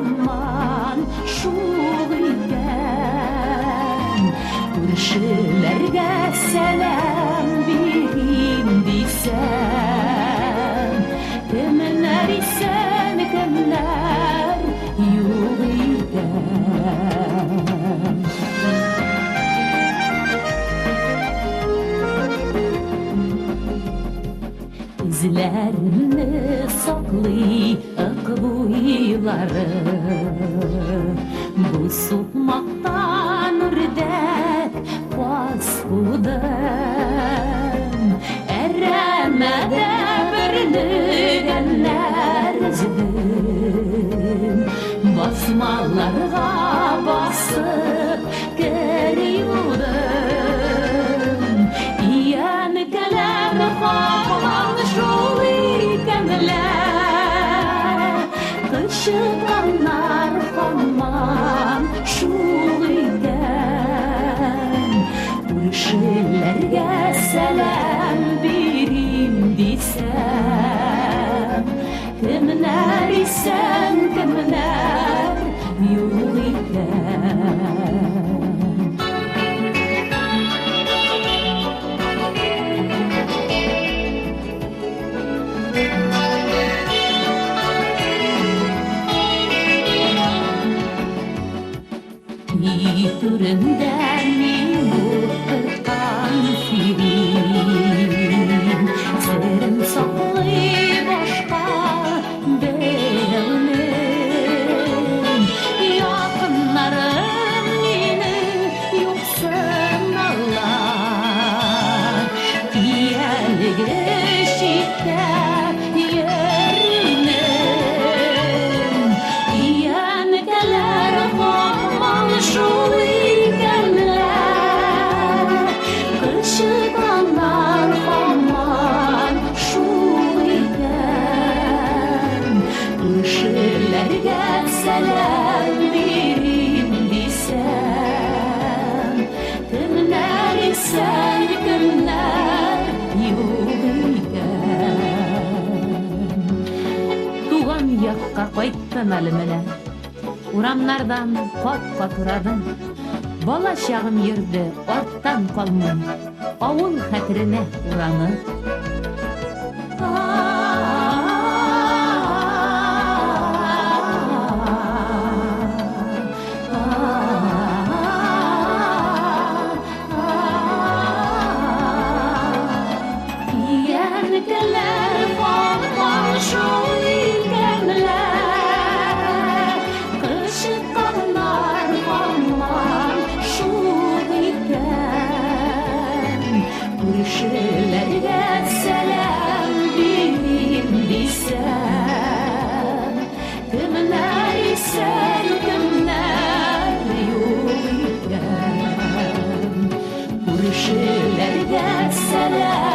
hamman şul eken. Күршеләргә сәлам бирим дисәм, кемнәр исән, кемнәр юк икән. Izlərini saklый ık buylары, bu suqmaqdan ürdək paskudın. Ərəmədə bürünügənlər üzüm, basmalarga basıb gəriyudum. İyan kələm xaman şol ikənlər, qışıqanlar xaman şol ikən. Күршеләргә сәлам бирим дисәм, кемнәр исән, кемнәр юк икән. Türünden yumurtkan film, serim saklay başka benim. Yakınlarım yine yoksun Allah, diyerli şitte yerim. Diyen gelir hamman şul ikənlər, qışıqanlar hamman şul ikən. Күршеләргә сәлам бирим дисәм, кемнәр исән, кемнәр юк икән. Туган якка кайттым әле менә, урамнардан кат-кат урадым. Бала чагым йөрде, арттан калмый, авыл хәтеренә ураны. Янкеләр хаман шул икәнләр, кышыкканнар хаман шул икән. Күршеләргә сәлам бирим дисәм, кемнәр исән, кемнәр юк икән. Күршеләргә сәлам